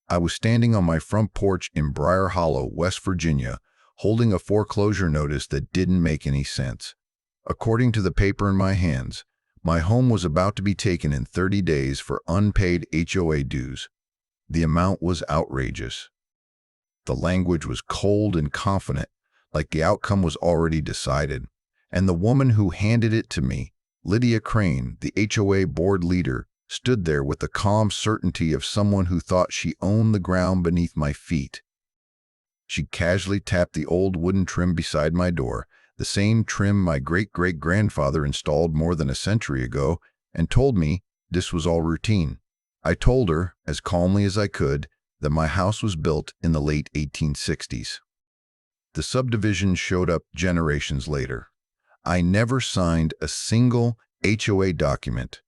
I was standing on my front porch in Briar Hollow, West Virginia, holding a foreclosure notice that didn't make any sense. According to the paper in my hands, my home was about to be taken in 30 days for unpaid HOA dues. The amount was outrageous. The language was cold and confident, like the outcome was already decided. And the woman who handed it to me, Lydia Crane, the HOA board leader, stood there with the calm certainty of someone who thought she owned the ground beneath my feet. She casually tapped the old wooden trim beside my door, the same trim my great-great-grandfather installed more than a century ago, and told me this was all routine. I told her, as calmly as I could, that my house was built in the late 1860s. The subdivision showed up generations later. I never signed a single HOA document.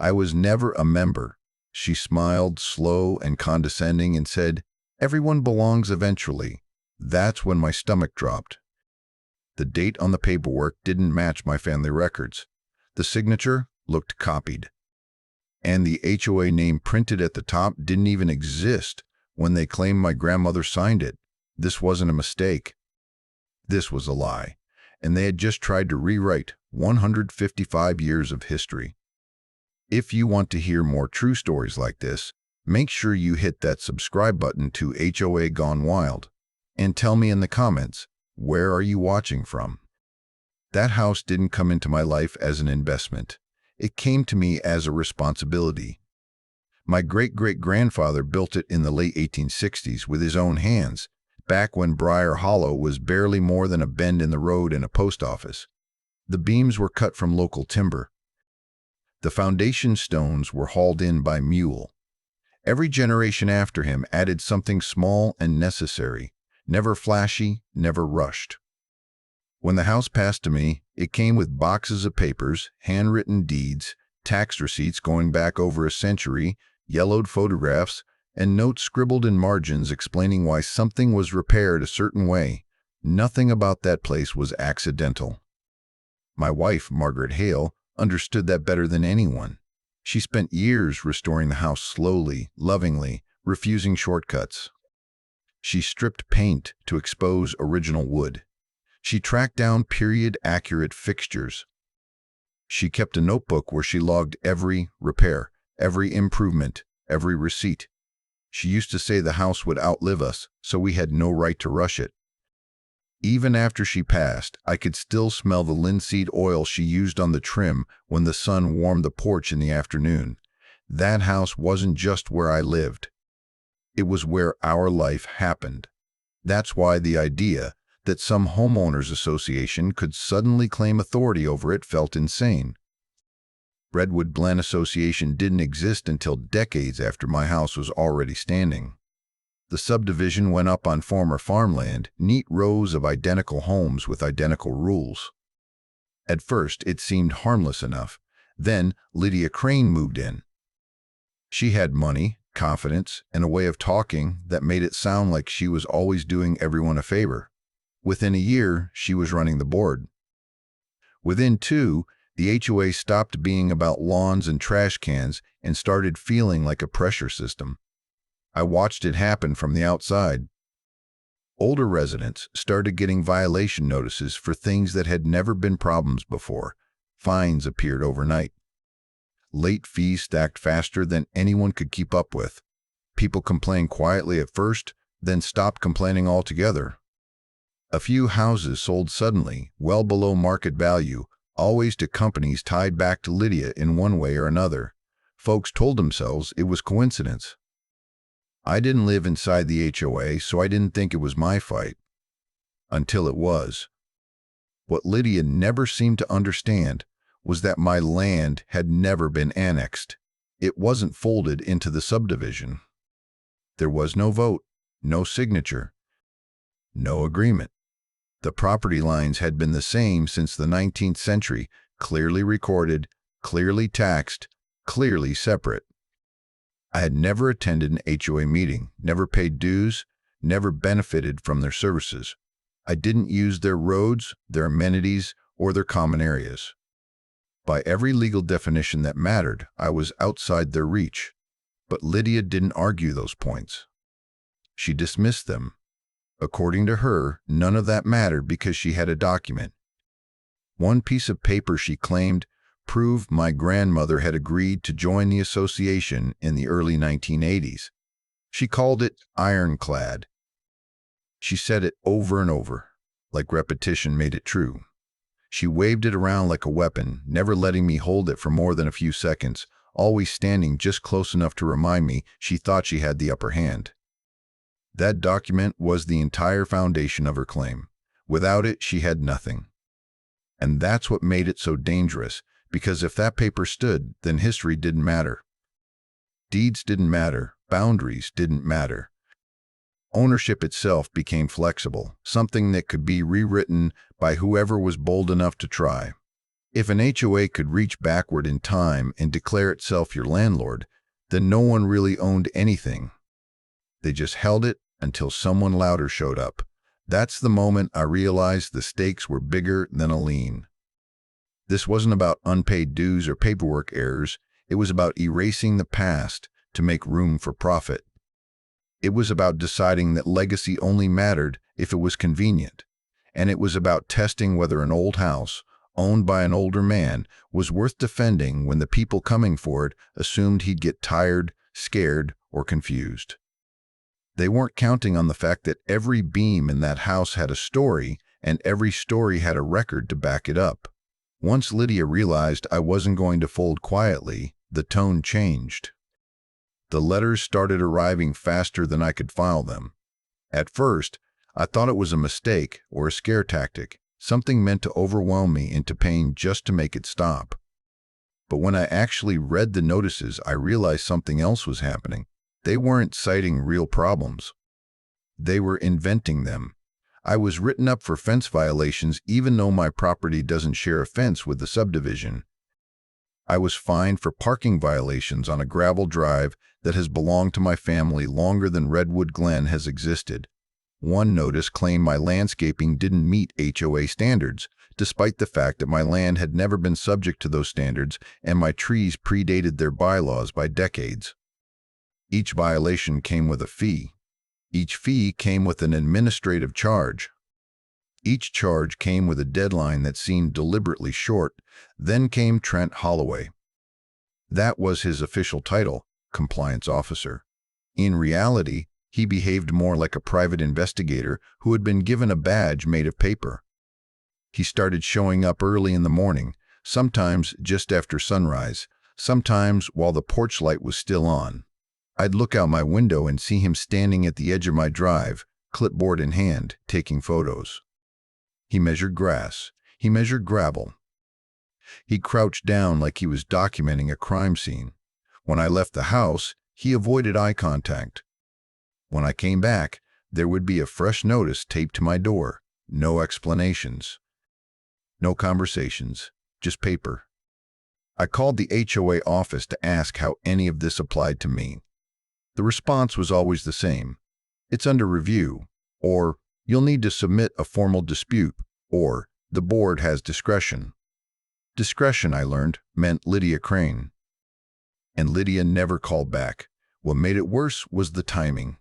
I was never a member. She smiled, slow and condescending, and said, "Everyone belongs eventually." That's when my stomach dropped. The date on the paperwork didn't match my family records. The signature looked copied. And the HOA name printed at the top didn't even exist when they claimed my grandmother signed it. This wasn't a mistake. This was a lie. And they had just tried to rewrite 155 years of history. If you want to hear more true stories like this, make sure you hit that subscribe button to HOA Gone Wild. And tell me in the comments, where are you watching from? That house didn't come into my life as an investment. It came to me as a responsibility. My great-great-grandfather built it in the late 1860s with his own hands, back when Briar Hollow was barely more than a bend in the road and a post office. The beams were cut from local timber. The foundation stones were hauled in by mule. Every generation after him added something small and necessary, never flashy, never rushed. When the house passed to me, it came with boxes of papers, handwritten deeds, tax receipts going back over a century, yellowed photographs, and notes scribbled in margins explaining why something was repaired a certain way. Nothing about that place was accidental. My wife, Margaret Hale, understood that better than anyone. She spent years restoring the house slowly, lovingly, refusing shortcuts. She stripped paint to expose original wood. She tracked down period-accurate fixtures. She kept a notebook where she logged every repair, every improvement, every receipt. She used to say the house would outlive us, so we had no right to rush it. Even after she passed, I could still smell the linseed oil she used on the trim when the sun warmed the porch in the afternoon. That house wasn't just where I lived. It was where our life happened. That's why the idea that some homeowners association could suddenly claim authority over it felt insane. Redwood Glen Association didn't exist until decades after my house was already standing. The subdivision went up on former farmland, neat rows of identical homes with identical rules. At first, it seemed harmless enough. Then, Lydia Crane moved in. She had money, confidence, and a way of talking that made it sound like she was always doing everyone a favor. Within a year, she was running the board. Within 2, the HOA stopped being about lawns and trash cans and started feeling like a pressure system. I watched it happen from the outside. Older residents started getting violation notices for things that had never been problems before. Fines appeared overnight. Late fees stacked faster than anyone could keep up with. People complained quietly at first, then stopped complaining altogether. A few houses sold suddenly, well below market value, always to companies tied back to Lydia in one way or another. Folks told themselves it was coincidence. I didn't live inside the HOA, so I didn't think it was my fight. Until it was. What Lydia never seemed to understand was that my land had never been annexed. It wasn't folded into the subdivision. There was no vote, no signature, no agreement. The property lines had been the same since the 19th century, clearly recorded, clearly taxed, clearly separate. I had never attended an HOA meeting, never paid dues, never benefited from their services. I didn't use their roads, their amenities, or their common areas. By every legal definition that mattered, I was outside their reach. But Lydia didn't argue those points. She dismissed them. According to her, none of that mattered because she had a document. One piece of paper, she claimed, proved my grandmother had agreed to join the association in the early 1980s. She called it ironclad. She said it over and over, like repetition made it true. She waved it around like a weapon, never letting me hold it for more than a few seconds, always standing just close enough to remind me she thought she had the upper hand. That document was the entire foundation of her claim. Without it, she had nothing. And that's what made it so dangerous, because if that paper stood, then history didn't matter. Deeds didn't matter. Boundaries didn't matter. Ownership itself became flexible, something that could be rewritten by whoever was bold enough to try. If an HOA could reach backward in time and declare itself your landlord, then no one really owned anything. They just held it until someone louder showed up. That's the moment I realized the stakes were bigger than a lien. This wasn't about unpaid dues or paperwork errors. It was about erasing the past to make room for profit. It was about deciding that legacy only mattered if it was convenient. And it was about testing whether an old house, owned by an older man, was worth defending when the people coming for it assumed he'd get tired, scared, or confused. They weren't counting on the fact that every beam in that house had a story, and every story had a record to back it up. Once Lydia realized I wasn't going to fold quietly, the tone changed. The letters started arriving faster than I could file them. At first, I thought it was a mistake or a scare tactic, something meant to overwhelm me into paying just to make it stop. But when I actually read the notices, I realized something else was happening. They weren't citing real problems. They were inventing them. I was written up for fence violations even though my property doesn't share a fence with the subdivision. I was fined for parking violations on a gravel drive that has belonged to my family longer than Redwood Glen has existed. One notice claimed my landscaping didn't meet HOA standards, despite the fact that my land had never been subject to those standards and my trees predated their bylaws by decades. Each violation came with a fee. Each fee came with an administrative charge. Each charge came with a deadline that seemed deliberately short. Then came Trent Holloway. That was his official title, compliance officer. In reality, he behaved more like a private investigator who had been given a badge made of paper. He started showing up early in the morning, sometimes just after sunrise, sometimes while the porch light was still on. I'd look out my window and see him standing at the edge of my drive, clipboard in hand, taking photos. He measured grass. He measured gravel. He crouched down like he was documenting a crime scene. When I left the house, he avoided eye contact. When I came back, there would be a fresh notice taped to my door. No explanations. No conversations. Just paper. I called the HOA office to ask how any of this applied to me. The response was always the same. It's under review, or you'll need to submit a formal dispute, or the board has discretion. Discretion, I learned, meant Lydia Crane. And Lydia never called back. What made it worse was the timing.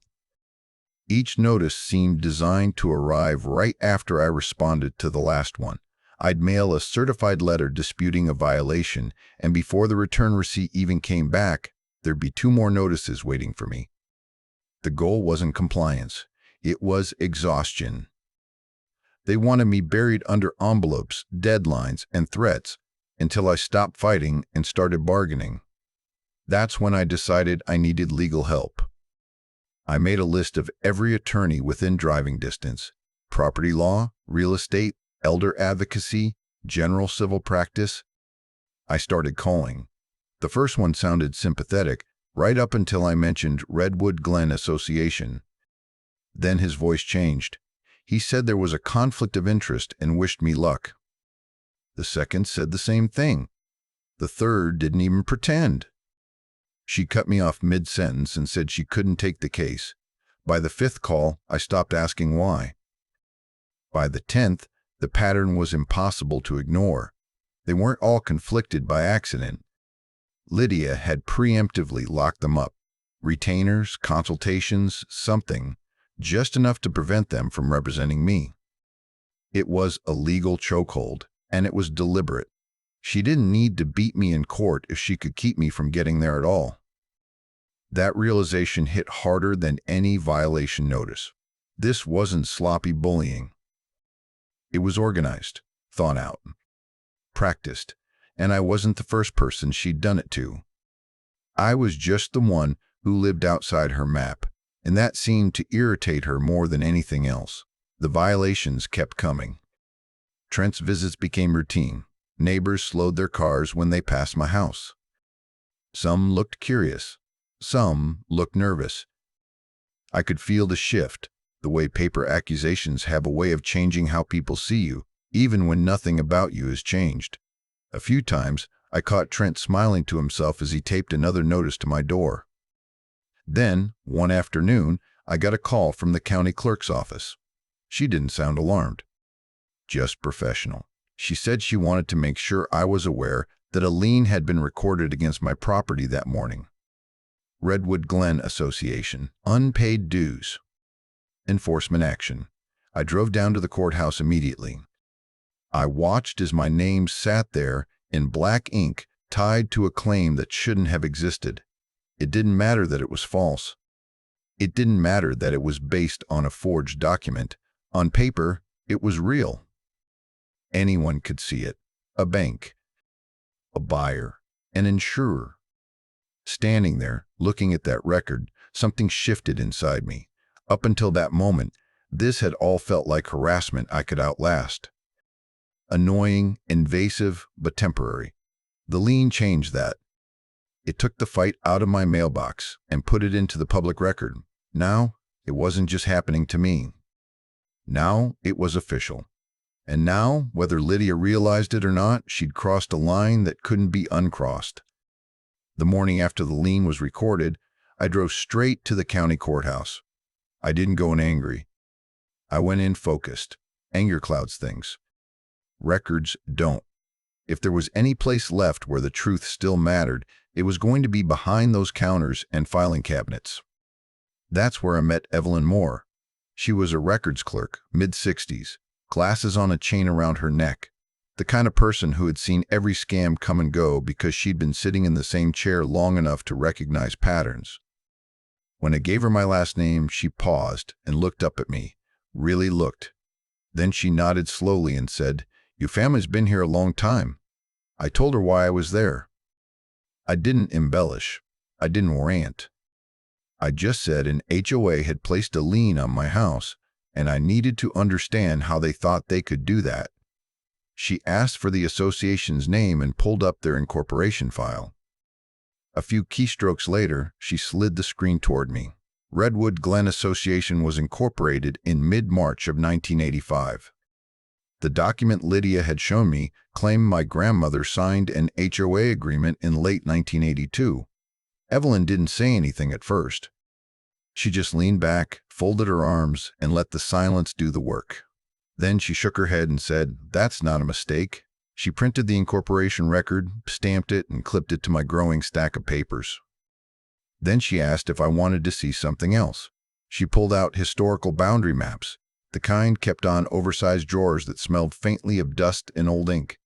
Each notice seemed designed to arrive right after I responded to the last one. I'd mail a certified letter disputing a violation, and before the return receipt even came back, there'd be 2 more notices waiting for me. The goal wasn't compliance. It was exhaustion. They wanted me buried under envelopes, deadlines, and threats until I stopped fighting and started bargaining. That's when I decided I needed legal help. I made a list of every attorney within driving distance: property law, real estate, elder advocacy, general civil practice. I started calling. The first one sounded sympathetic, right up until I mentioned Redwood Glen Association. Then his voice changed. He said there was a conflict of interest and wished me luck. The second said the same thing. The third didn't even pretend. She cut me off mid-sentence and said she couldn't take the case. By the 5th call, I stopped asking why. By the 10th, the pattern was impossible to ignore. They weren't all conflicted by accident. Lydia had preemptively locked them up. Retainers, consultations, something, just enough to prevent them from representing me. It was a legal chokehold, and it was deliberate. She didn't need to beat me in court if she could keep me from getting there at all. That realization hit harder than any violation notice. This wasn't sloppy bullying. It was organized, thought out, practiced, and I wasn't the first person she'd done it to. I was just the one who lived outside her map, and that seemed to irritate her more than anything else. The violations kept coming. Trent's visits became routine. Neighbors slowed their cars when they passed my house. Some looked curious. Some looked nervous. I could feel the shift, the way paper accusations have a way of changing how people see you, even when nothing about you has changed. A few times, I caught Trent smiling to himself as he taped another notice to my door. Then, one afternoon, I got a call from the county clerk's office. She didn't sound alarmed, just professional. She said she wanted to make sure I was aware that a lien had been recorded against my property that morning. Redwood Glen Association, unpaid dues. Enforcement action. I drove down to the courthouse immediately. I watched as my name sat there in black ink, tied to a claim that shouldn't have existed. It didn't matter that it was false. It didn't matter that it was based on a forged document. On paper, it was real. Anyone could see it. A bank, a buyer, an insurer. Standing there, looking at that record, something shifted inside me. Up until that moment, this had all felt like harassment I could outlast. Annoying, invasive, but temporary. The lien changed that. It took the fight out of my mailbox and put it into the public record. Now, it wasn't just happening to me. Now, it was official. And now, whether Lydia realized it or not, she'd crossed a line that couldn't be uncrossed. The morning after the lien was recorded, I drove straight to the county courthouse. I didn't go in angry. I went in focused. Anger clouds things. Records don't. If there was any place left where the truth still mattered, it was going to be behind those counters and filing cabinets. That's where I met Evelyn Moore. She was a records clerk, mid-60s, glasses on a chain around her neck, the kind of person who had seen every scam come and go because she'd been sitting in the same chair long enough to recognize patterns. When I gave her my last name, she paused and looked up at me, really looked. Then she nodded slowly and said, "Your family's been here a long time." I told her why I was there. I didn't embellish. I didn't rant. I just said an HOA had placed a lien on my house, and I needed to understand how they thought they could do that. She asked for the association's name and pulled up their incorporation file. A few keystrokes later, she slid the screen toward me. Redwood Glen Association was incorporated in mid-March of 1985. The document Lydia had shown me claimed my grandmother signed an HOA agreement in late 1982. Evelyn didn't say anything at first. She just leaned back, folded her arms, and let the silence do the work. Then she shook her head and said, "That's not a mistake." She printed the incorporation record, stamped it, and clipped it to my growing stack of papers. Then she asked if I wanted to see something else. She pulled out historical boundary maps, the kind kept on oversized drawers that smelled faintly of dust and old ink.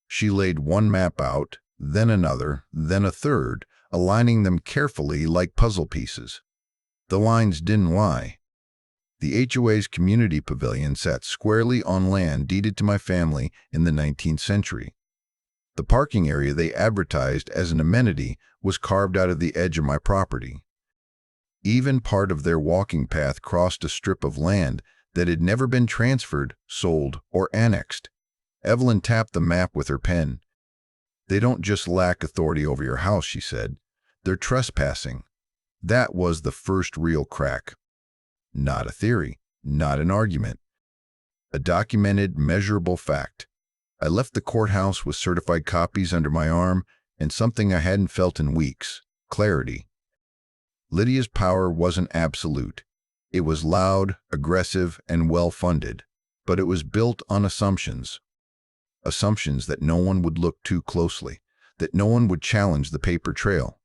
She laid one map out, then another, then a third, aligning them carefully like puzzle pieces. The lines didn't lie. The HOA's community pavilion sat squarely on land deeded to my family in the 19th century. The parking area they advertised as an amenity was carved out of the edge of my property. Even part of their walking path crossed a strip of land that had never been transferred, sold, or annexed. Evelyn tapped the map with her pen. "They don't just lack authority over your house," she said. "They're trespassing." That was the first real crack. Not a theory, not an argument. A documented, measurable fact. I left the courthouse with certified copies under my arm and something I hadn't felt in weeks: clarity. Lydia's power wasn't absolute. It was loud, aggressive, and well-funded, but it was built on assumptions. Assumptions that no one would look too closely, that no one would challenge the paper trail.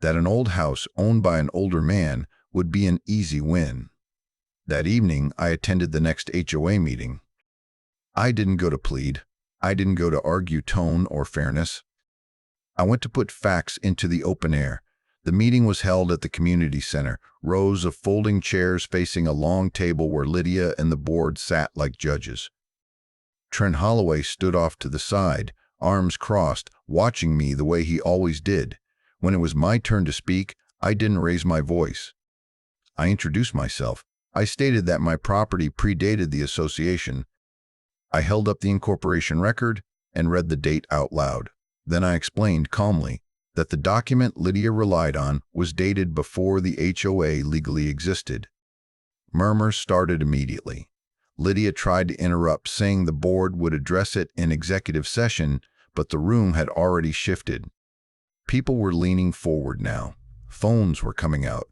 that an old house owned by an older man would be an easy win. That evening, I attended the next HOA meeting. I didn't go to plead. I didn't go to argue tone or fairness. I went to put facts into the open air. The meeting was held at the community center, rows of folding chairs facing a long table where Lydia and the board sat like judges. Trent Holloway stood off to the side, arms crossed, watching me the way he always did. When it was my turn to speak, I didn't raise my voice. I introduced myself. I stated that my property predated the association. I held up the incorporation record and read the date out loud. Then I explained calmly that the document Lydia relied on was dated before the HOA legally existed. Murmurs started immediately. Lydia tried to interrupt, saying the board would address it in executive session, but the room had already shifted. People were leaning forward now. Phones were coming out.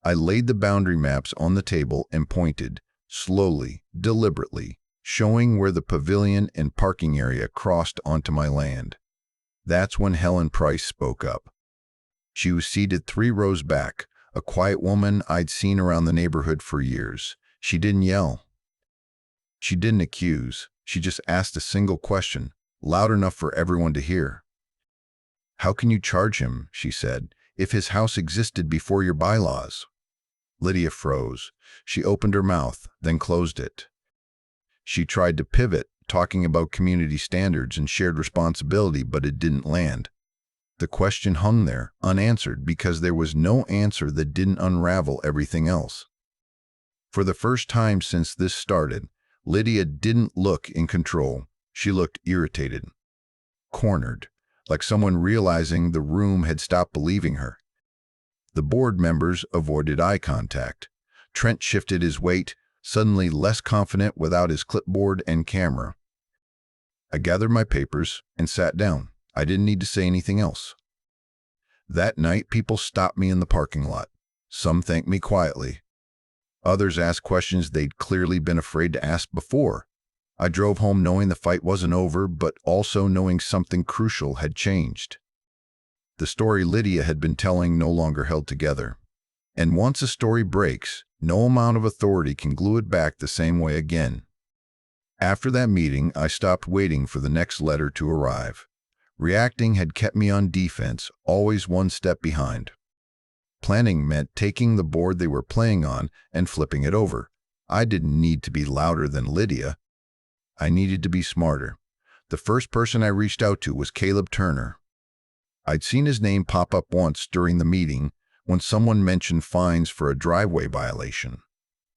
I laid the boundary maps on the table and pointed, slowly, deliberately, showing where the pavilion and parking area crossed onto my land. That's when Helen Price spoke up. She was seated 3 rows back, a quiet woman I'd seen around the neighborhood for years. She didn't yell. She didn't accuse. She just asked a single question, loud enough for everyone to hear. "How can you charge him," she said, "if his house existed before your bylaws?" Lydia froze. She opened her mouth, then closed it. She tried to pivot, talking about community standards and shared responsibility, but it didn't land. The question hung there, unanswered, because there was no answer that didn't unravel everything else. For the first time since this started, Lydia didn't look in control. She looked irritated, cornered, like someone realizing the room had stopped believing her. The board members avoided eye contact. Trent shifted his weight, suddenly less confident without his clipboard and camera. I gathered my papers and sat down. I didn't need to say anything else. That night, people stopped me in the parking lot. Some thanked me quietly. Others asked questions they'd clearly been afraid to ask before. I drove home knowing the fight wasn't over, but also knowing something crucial had changed. The story Lydia had been telling no longer held together. And once a story breaks, no amount of authority can glue it back the same way again. After that meeting, I stopped waiting for the next letter to arrive. Reacting had kept me on defense, always one step behind. Planning meant taking the board they were playing on and flipping it over. I didn't need to be louder than Lydia. I needed to be smarter. The first person I reached out to was Caleb Turner. I'd seen his name pop up once during the meeting when someone mentioned fines for a driveway violation.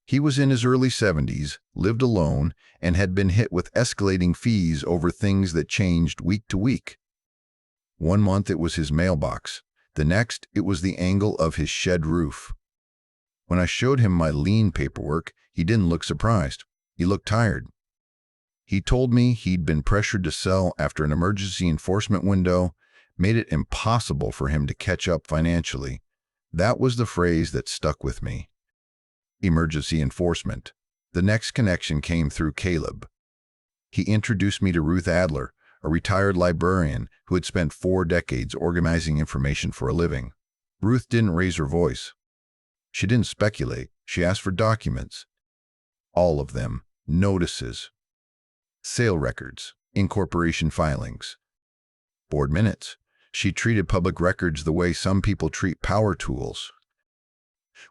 He was in his early 70s, lived alone, and had been hit with escalating fees over things that changed week to week. One month it was his mailbox. The next, it was the angle of his shed roof. When I showed him my lien paperwork, he didn't look surprised. He looked tired. He told me he'd been pressured to sell after an emergency enforcement window made it impossible for him to catch up financially. That was the phrase that stuck with me. Emergency enforcement. The next connection came through Caleb. He introduced me to Ruth Adler, a retired librarian who had spent 4 decades organizing information for a living. Ruth didn't raise her voice. She didn't speculate. She asked for documents. All of them. Notices. Sale records. Incorporation filings. Board minutes. She treated public records the way some people treat power tools.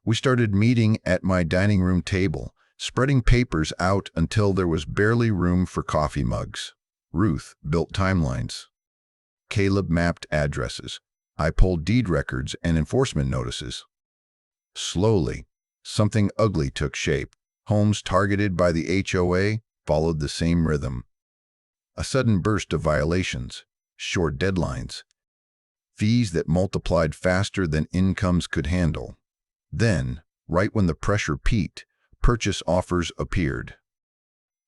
We started meeting at my dining room table, spreading papers out until there was barely room for coffee mugs. Ruth built timelines. Caleb mapped addresses. I pulled deed records and enforcement notices. Slowly, something ugly took shape. Homes targeted by the HOA followed the same rhythm. A sudden burst of violations, short deadlines, fees that multiplied faster than incomes could handle. Then, right when the pressure peaked, purchase offers appeared.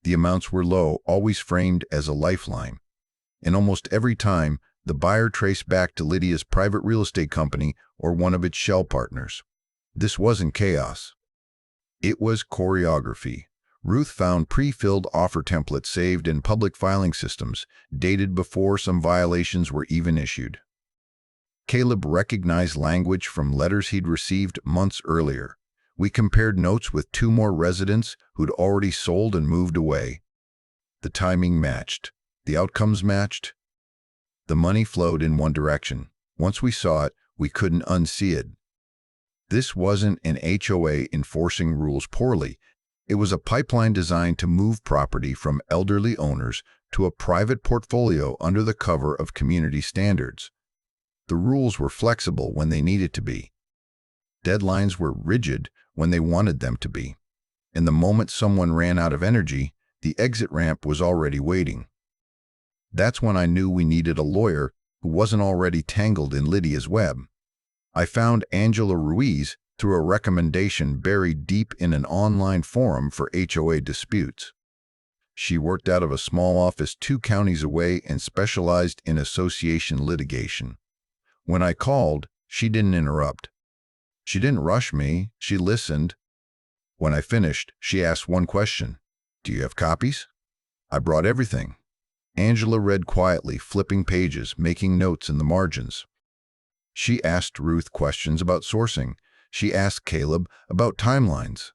The amounts were low, always framed as a lifeline. And almost every time, the buyer traced back to Lydia's private real estate company or one of its shell partners. This wasn't chaos. It was choreography. Ruth found pre-filled offer templates saved in public filing systems, dated before some violations were even issued. Caleb recognized language from letters he'd received months earlier. We compared notes with two more residents who'd already sold and moved away. The timing matched. The outcomes matched. The money flowed in one direction. Once we saw it, we couldn't unsee it. This wasn't an HOA enforcing rules poorly. It was a pipeline designed to move property from elderly owners to a private portfolio under the cover of community standards. The rules were flexible when they needed to be. Deadlines were rigid when they wanted them to be. And the moment someone ran out of energy, the exit ramp was already waiting. That's when I knew we needed a lawyer who wasn't already tangled in Lydia's web. I found Angela Ruiz through a recommendation buried deep in an online forum for HOA disputes. She worked out of a small office 2 counties away and specialized in association litigation. When I called, she didn't interrupt. She didn't rush me, she listened. When I finished, she asked one question: "Do you have copies?" I brought everything. Angela read quietly, flipping pages, making notes in the margins. She asked Ruth questions about sourcing. She asked Caleb about timelines.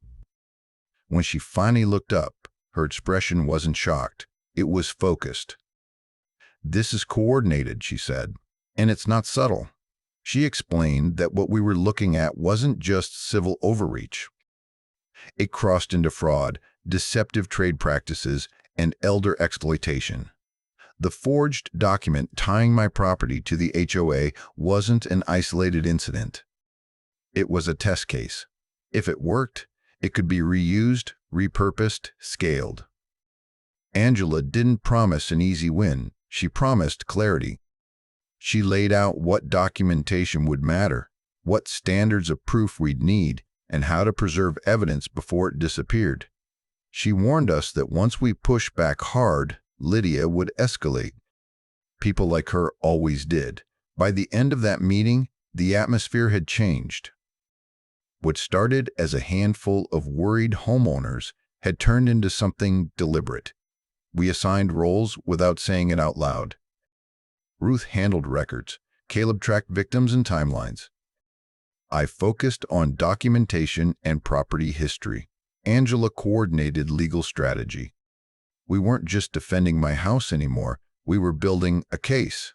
When she finally looked up, her expression wasn't shocked. It was focused. "This is coordinated," she said, "and it's not subtle." She explained that what we were looking at wasn't just civil overreach. It crossed into fraud, deceptive trade practices, and elder exploitation. The forged document tying my property to the HOA wasn't an isolated incident. It was a test case. If it worked, it could be reused, repurposed, scaled. Angela didn't promise an easy win. She promised clarity. She laid out what documentation would matter, what standards of proof we'd need, and how to preserve evidence before it disappeared. She warned us that once we pushed back hard, Lydia would escalate. People like her always did. By the end of that meeting, the atmosphere had changed. What started as a handful of worried homeowners had turned into something deliberate. We assigned roles without saying it out loud. Ruth handled records. Caleb tracked victims and timelines. I focused on documentation and property history. Angela coordinated legal strategy. We weren't just defending my house anymore. We were building a case.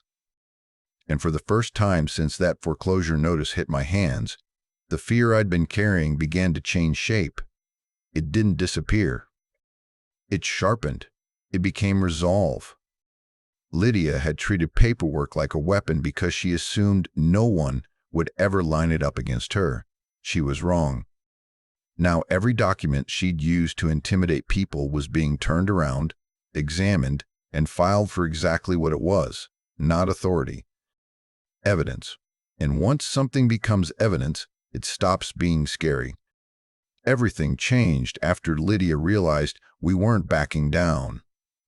And for the first time since that foreclosure notice hit my hands, the fear I'd been carrying began to change shape. It didn't disappear. It sharpened. It became resolve. Lydia had treated paperwork like a weapon because she assumed no one would ever line it up against her. She was wrong. Now every document she'd used to intimidate people was being turned around, examined, and filed for exactly what it was: not authority. Evidence. And once something becomes evidence, it stops being scary. Everything changed after Lydia realized we weren't backing down.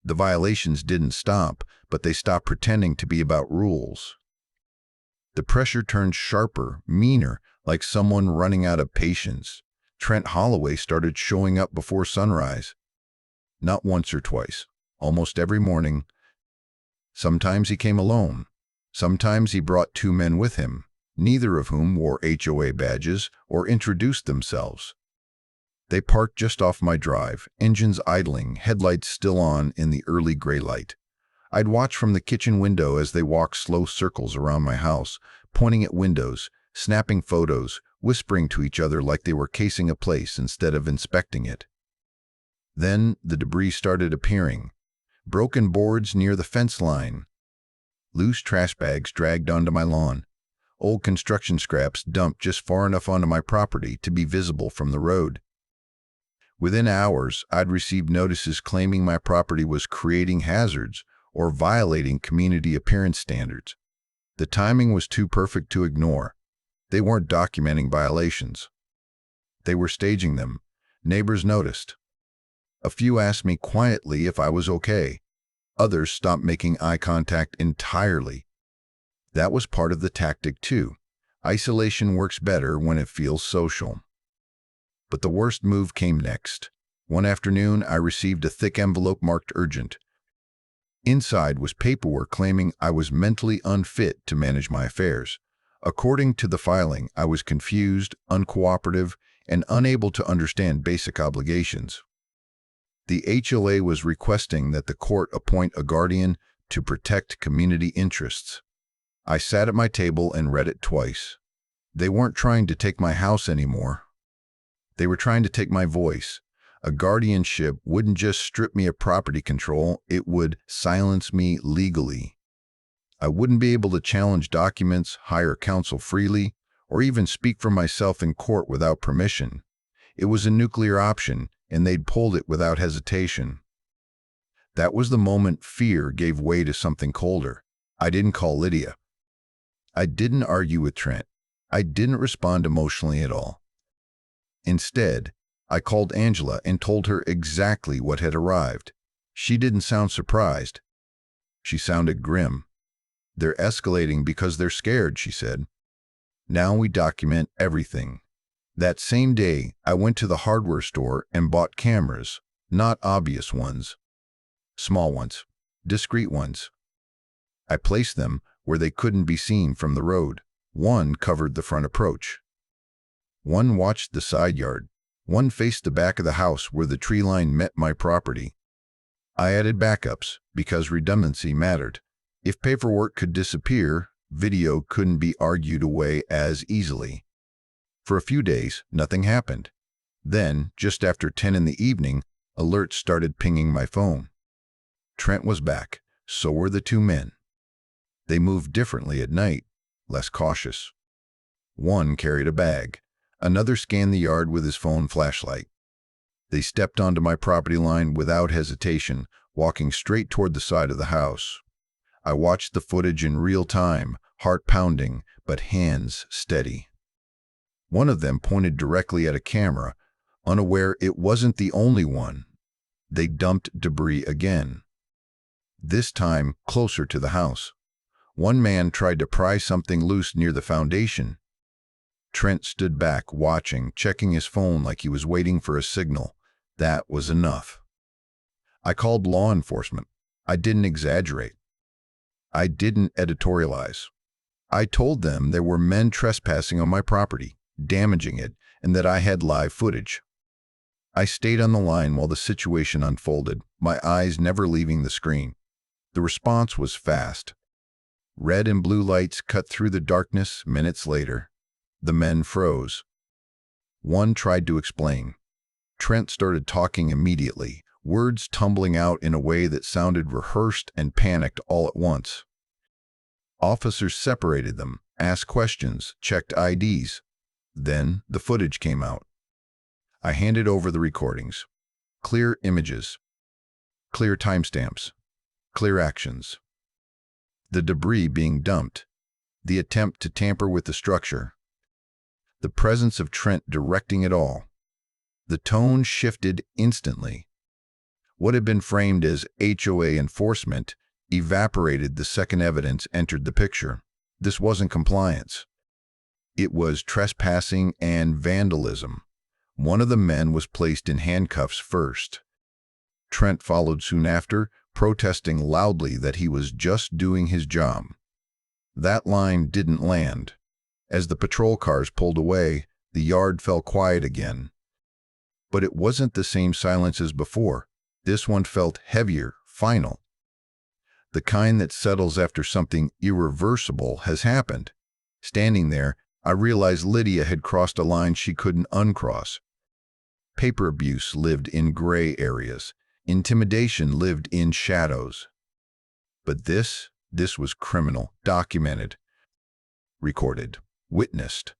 The violations didn't stop, but they stopped pretending to be about rules. The pressure turned sharper, meaner, like someone running out of patience. Trent Holloway started showing up before sunrise. Not once or twice, almost every morning. Sometimes he came alone. Sometimes he brought 2 men with him, neither of whom wore HOA badges or introduced themselves. They parked just off my drive, engines idling, headlights still on in the early gray light. I'd watch from the kitchen window as they walked slow circles around my house, pointing at windows, snapping photos, whispering to each other like they were casing a place instead of inspecting it. Then the debris started appearing. Broken boards near the fence line. Loose trash bags dragged onto my lawn. Old construction scraps dumped just far enough onto my property to be visible from the road. Within hours, I'd received notices claiming my property was creating hazards or violating community appearance standards. The timing was too perfect to ignore. They weren't documenting violations. They were staging them. Neighbors noticed. A few asked me quietly if I was okay. Others stopped making eye contact entirely. That was part of the tactic too. Isolation works better when it feels social. But the worst move came next. One afternoon, I received a thick envelope marked urgent. Inside was paperwork claiming I was mentally unfit to manage my affairs. According to the filing, I was confused, uncooperative, and unable to understand basic obligations. The HOA was requesting that the court appoint a guardian to protect community interests. I sat at my table and read it twice. They weren't trying to take my house anymore. They were trying to take my voice. A guardianship wouldn't just strip me of property control, it would silence me legally. I wouldn't be able to challenge documents, hire counsel freely, or even speak for myself in court without permission. It was a nuclear option, and they'd pulled it without hesitation. That was the moment fear gave way to something colder. I didn't call Lydia. I didn't argue with Trent. I didn't respond emotionally at all. Instead, I called Angela and told her exactly what had arrived. She didn't sound surprised. She sounded grim. "They're escalating because they're scared," she said. "Now we document everything." That same day, I went to the hardware store and bought cameras, not obvious ones. Small ones, discreet ones. I placed them where they couldn't be seen from the road. One covered the front approach. One watched the side yard. One faced the back of the house where the tree line met my property. I added backups because redundancy mattered. If paperwork could disappear, video couldn't be argued away as easily. For a few days, nothing happened. Then, just after 10 in the evening, alerts started pinging my phone. Trent was back. So were the two men. They moved differently at night, less cautious. One carried a bag. Another scanned the yard with his phone flashlight. They stepped onto my property line without hesitation, walking straight toward the side of the house. I watched the footage in real time, heart pounding, but hands steady. One of them pointed directly at a camera, unaware it wasn't the only one. They dumped debris again. This time, closer to the house. One man tried to pry something loose near the foundation. Trent stood back, watching, checking his phone like he was waiting for a signal. That was enough. I called law enforcement. I didn't exaggerate. I didn't editorialize. I told them there were men trespassing on my property, damaging it, and that I had live footage. I stayed on the line while the situation unfolded, my eyes never leaving the screen. The response was fast. Red and blue lights cut through the darkness minutes later. The men froze. One tried to explain. Trent started talking immediately, words tumbling out in a way that sounded rehearsed and panicked all at once. Officers separated them, asked questions, checked IDs. Then the footage came out. I handed over the recordings. Clear images. Clear timestamps. Clear actions. The debris being dumped. The attempt to tamper with the structure. The presence of Trent directing it all. The tone shifted instantly. What had been framed as HOA enforcement evaporated the second evidence entered the picture. This wasn't compliance. It was trespassing and vandalism. One of the men was placed in handcuffs first. Trent followed soon after, protesting loudly that he was just doing his job. That line didn't land. As the patrol cars pulled away, the yard fell quiet again. But it wasn't the same silence as before. This one felt heavier, final. The kind that settles after something irreversible has happened. Standing there, I realized Lydia had crossed a line she couldn't uncross. Paper abuse lived in gray areas. Intimidation lived in shadows. But this was criminal, documented, recorded, witnessed.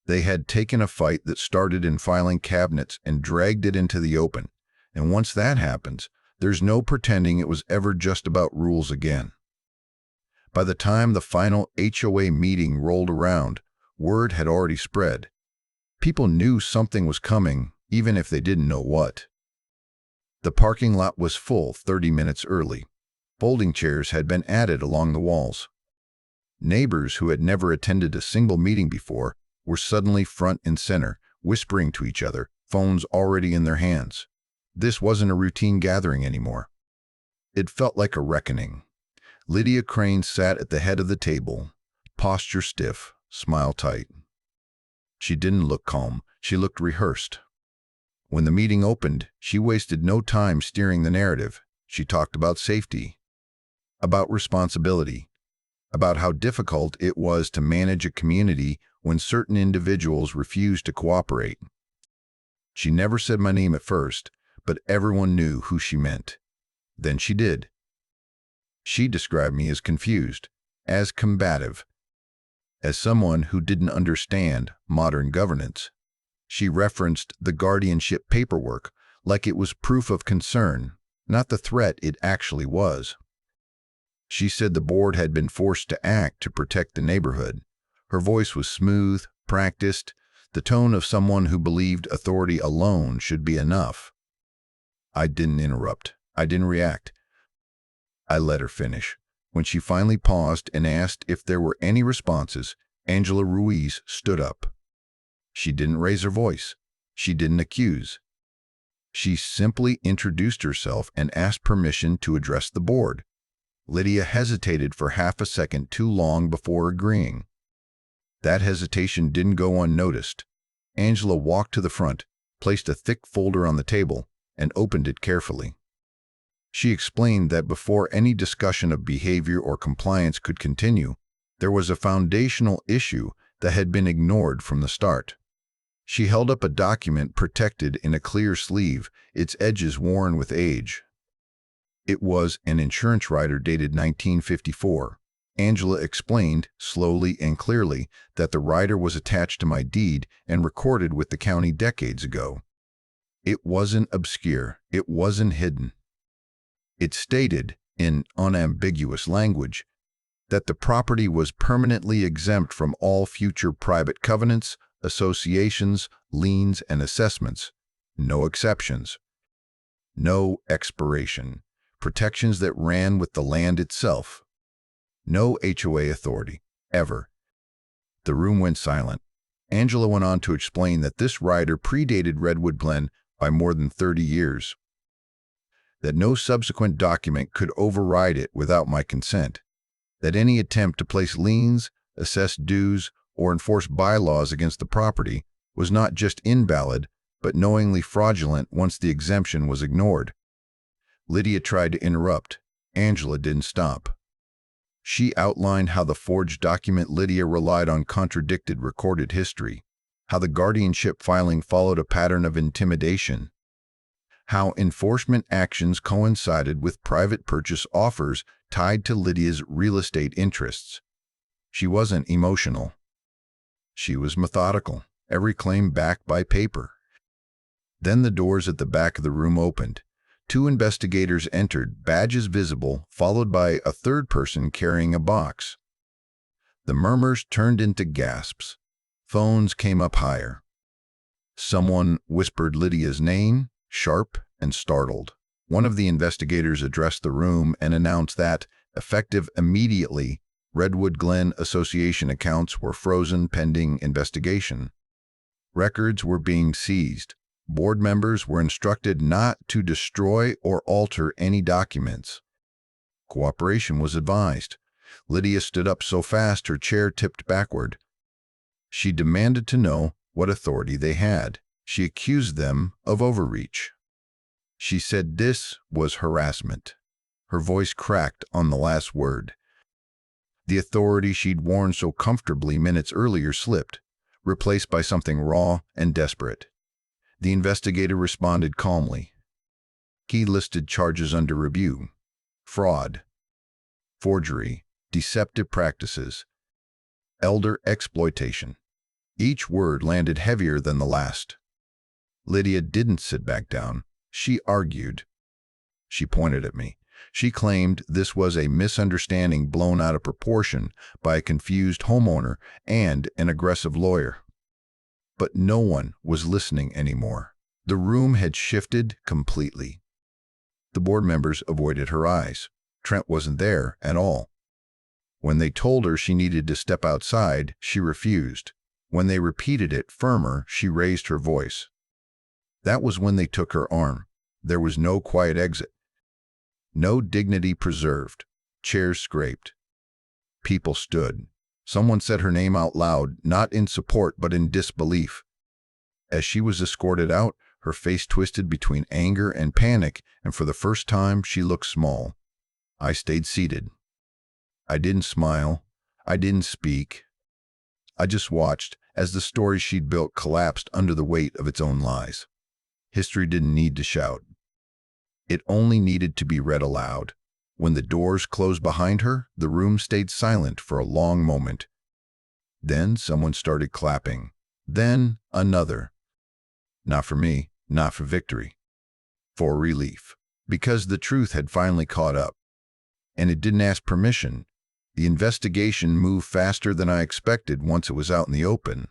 They had taken a fight that started in filing cabinets and dragged it into the open. And once that happens, there's no pretending it was ever just about rules again. By the time the final HOA meeting rolled around, word had already spread. People knew something was coming, even if they didn't know what. The parking lot was full 30 minutes early. Folding chairs had been added along the walls. Neighbors who had never attended a single meeting before were suddenly front and center, whispering to each other, phones already in their hands. This wasn't a routine gathering anymore. It felt like a reckoning. Lydia Crane sat at the head of the table, posture stiff, smile tight. She didn't look calm. She looked rehearsed. When the meeting opened, she wasted no time steering the narrative. She talked about safety, about responsibility, about how difficult it was to manage a community when certain individuals refused to cooperate. She never said my name at first, but everyone knew who she meant. Then she did. She described me as confused, as combative, as someone who didn't understand modern governance. She referenced the guardianship paperwork like it was proof of concern, not the threat it actually was. She said the board had been forced to act to protect the neighborhood. Her voice was smooth, practiced, the tone of someone who believed authority alone should be enough. I didn't interrupt. I didn't react. I let her finish. When she finally paused and asked if there were any responses, Angela Ruiz stood up. She didn't raise her voice. She didn't accuse. She simply introduced herself and asked permission to address the board. Lydia hesitated for half a second too long before agreeing. That hesitation didn't go unnoticed. Angela walked to the front, placed a thick folder on the table, and opened it carefully. She explained that before any discussion of behavior or compliance could continue, there was a foundational issue that had been ignored from the start. She held up a document protected in a clear sleeve, its edges worn with age. It was an insurance rider dated 1954. Angela explained, slowly and clearly, that the rider was attached to my deed and recorded with the county decades ago. It wasn't obscure. It wasn't hidden. It stated, in unambiguous language, that the property was permanently exempt from all future private covenants, associations, liens, and assessments. No exceptions. No expiration. Protections that ran with the land itself. No HOA authority, ever. The room went silent. Angela went on to explain that this rider predated Redwood Glen by more than 30 years. That no subsequent document could override it without my consent. That any attempt to place liens, assess dues, or enforce bylaws against the property was not just invalid, but knowingly fraudulent once the exemption was ignored. Lydia tried to interrupt. Angela didn't stop. She outlined how the forged document Lydia relied on contradicted recorded history, how the guardianship filing followed a pattern of intimidation, how enforcement actions coincided with private purchase offers tied to Lydia's real estate interests. She wasn't emotional. She was methodical, every claim backed by paper. Then the doors at the back of the room opened. 2 investigators entered, badges visible, followed by a third person carrying a box. The murmurs turned into gasps. Phones came up higher. Someone whispered Lydia's name, sharp and startled. One of the investigators addressed the room and announced that, effective immediately, Redwood Glen Association accounts were frozen pending investigation. Records were being seized. Board members were instructed not to destroy or alter any documents. Cooperation was advised. Lydia stood up so fast her chair tipped backward. She demanded to know what authority they had. She accused them of overreach. She said this was harassment. Her voice cracked on the last word. The authority she'd worn so comfortably minutes earlier slipped, replaced by something raw and desperate. The investigator responded calmly. He listed charges under review: fraud, forgery, deceptive practices, elder exploitation. Each word landed heavier than the last. Lydia didn't sit back down. She argued. She pointed at me. She claimed this was a misunderstanding blown out of proportion by a confused homeowner and an aggressive lawyer. But no one was listening anymore. The room had shifted completely. The board members avoided her eyes. Trent wasn't there at all. When they told her she needed to step outside, she refused. When they repeated it firmer, she raised her voice. That was when they took her arm. There was no quiet exit. No dignity preserved. Chairs scraped. People stood. Someone said her name out loud, not in support but in disbelief. As she was escorted out, her face twisted between anger and panic, and for the first time she looked small. I stayed seated. I didn't smile. I didn't speak. I just watched as the story she'd built collapsed under the weight of its own lies. History didn't need to shout. It only needed to be read aloud. When the doors closed behind her, the room stayed silent for a long moment. Then someone started clapping. Then another. Not for me, not for victory. For relief. Because the truth had finally caught up. And it didn't ask permission. The investigation moved faster than I expected once it was out in the open.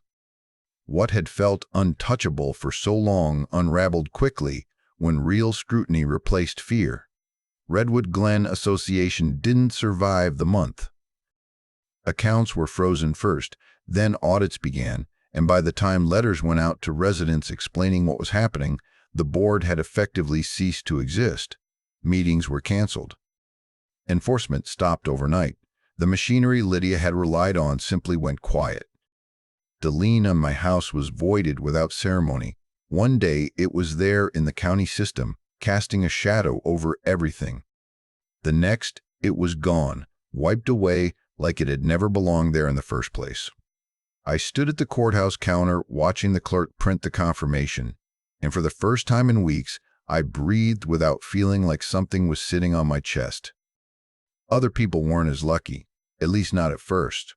What had felt untouchable for so long unraveled quickly when real scrutiny replaced fear. Redwood Glen Association didn't survive the month. Accounts were frozen first, then audits began, and by the time letters went out to residents explaining what was happening, the board had effectively ceased to exist. Meetings were canceled. Enforcement stopped overnight. The machinery Lydia had relied on simply went quiet. The lien on my house was voided without ceremony. One day it was there in the county system, casting a shadow over everything. The next, it was gone, wiped away like it had never belonged there in the first place. I stood at the courthouse counter watching the clerk print the confirmation, and for the first time in weeks, I breathed without feeling like something was sitting on my chest. Other people weren't as lucky, at least not at first.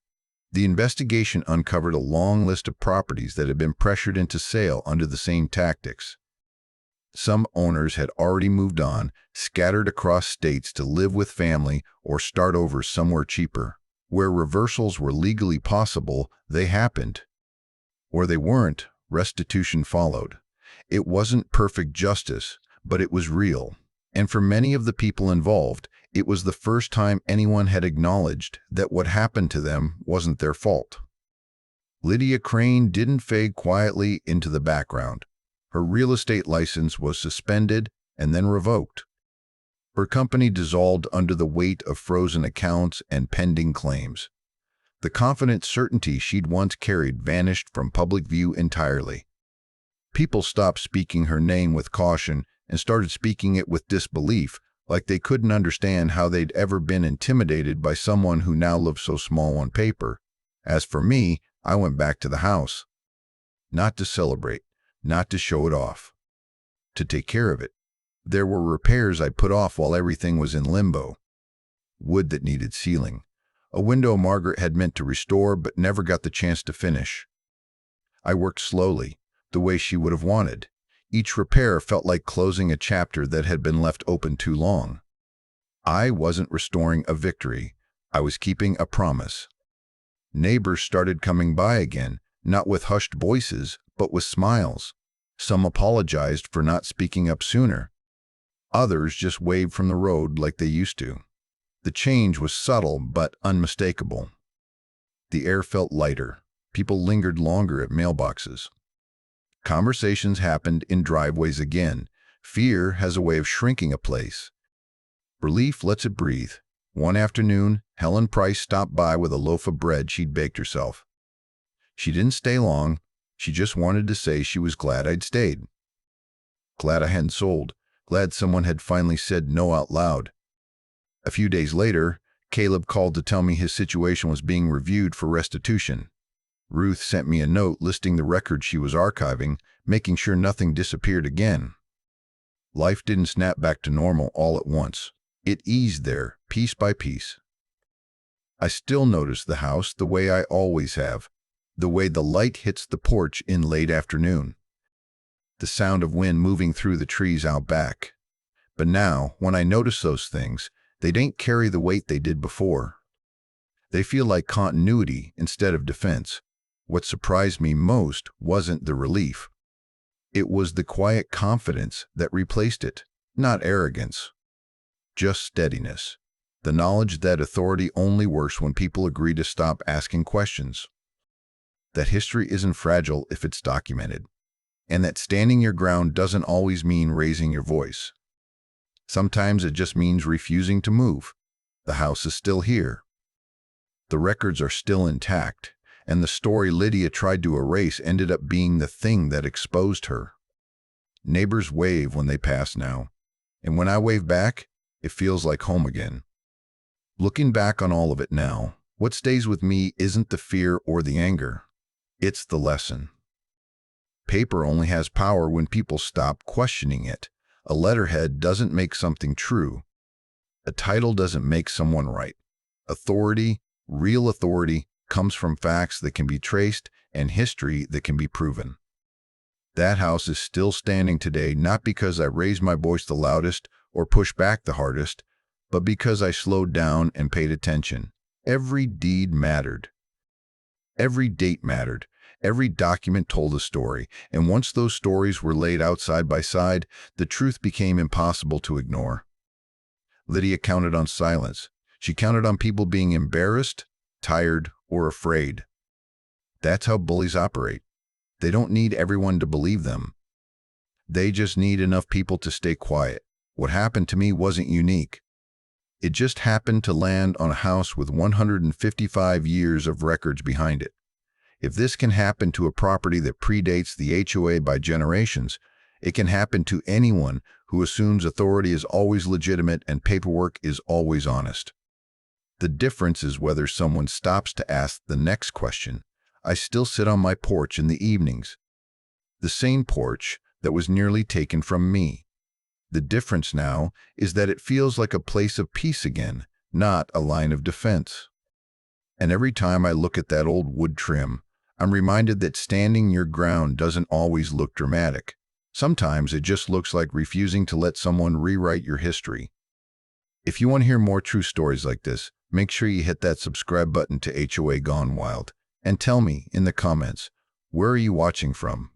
The investigation uncovered a long list of properties that had been pressured into sale under the same tactics. Some owners had already moved on, scattered across states to live with family or start over somewhere cheaper. Where reversals were legally possible, they happened. Where they weren't, restitution followed. It wasn't perfect justice, but it was real. And for many of the people involved, it was the first time anyone had acknowledged that what happened to them wasn't their fault. Lydia Crane didn't fade quietly into the background. Her real estate license was suspended and then revoked. Her company dissolved under the weight of frozen accounts and pending claims. The confident certainty she'd once carried vanished from public view entirely. People stopped speaking her name with caution and started speaking it with disbelief, like they couldn't understand how they'd ever been intimidated by someone who now lived so small on paper. As for me, I went back to the house. Not to celebrate, not to show it off. To take care of it. There were repairs I put off while everything was in limbo. Wood that needed sealing. A window Margaret had meant to restore but never got the chance to finish. I worked slowly, the way she would have wanted. Each repair felt like closing a chapter that had been left open too long. I wasn't restoring a victory. I was keeping a promise. Neighbors started coming by again, not with hushed voices, but with smiles. Some apologized for not speaking up sooner. Others just waved from the road like they used to. The change was subtle but unmistakable. The air felt lighter. People lingered longer at mailboxes. Conversations happened in driveways again. Fear has a way of shrinking a place. Relief lets it breathe. One afternoon, Helen Price stopped by with a loaf of bread she'd baked herself. She didn't stay long. She just wanted to say she was glad I'd stayed. Glad I hadn't sold. Glad someone had finally said no out loud. A few days later, Caleb called to tell me his situation was being reviewed for restitution. Ruth sent me a note listing the records she was archiving, making sure nothing disappeared again. Life didn't snap back to normal all at once. It eased there, piece by piece. I still notice the house the way I always have, the way the light hits the porch in late afternoon. The sound of wind moving through the trees out back. But now, when I notice those things, they don't carry the weight they did before. They feel like continuity instead of defense. What surprised me most wasn't the relief. It was the quiet confidence that replaced it, not arrogance. Just steadiness. The knowledge that authority only works when people agree to stop asking questions. That history isn't fragile if it's documented. And that standing your ground doesn't always mean raising your voice. Sometimes it just means refusing to move. The house is still here. The records are still intact, and the story Lydia tried to erase ended up being the thing that exposed her. Neighbors wave when they pass now, and when I wave back, it feels like home again. Looking back on all of it now, what stays with me isn't the fear or the anger. It's the lesson. Paper only has power when people stop questioning it. A letterhead doesn't make something true. A title doesn't make someone right. Authority, real authority, comes from facts that can be traced and history that can be proven. That house is still standing today not because I raised my voice the loudest or pushed back the hardest, but because I slowed down and paid attention. Every deed mattered. Every date mattered. Every document told a story, and once those stories were laid out side by side, the truth became impossible to ignore. Lydia counted on silence. She counted on people being embarrassed, tired, or afraid. That's how bullies operate. They don't need everyone to believe them. They just need enough people to stay quiet. What happened to me wasn't unique. It just happened to land on a house with 155 years of records behind it. If this can happen to a property that predates the HOA by generations, it can happen to anyone who assumes authority is always legitimate and paperwork is always honest. The difference is whether someone stops to ask the next question. I still sit on my porch in the evenings. The same porch that was nearly taken from me. The difference now is that it feels like a place of peace again, not a line of defense. And every time I look at that old wood trim, I'm reminded that standing your ground doesn't always look dramatic. Sometimes it just looks like refusing to let someone rewrite your history. If you want to hear more true stories like this, make sure you hit that subscribe button to HOA Gone Wild. And tell me in the comments, where are you watching from?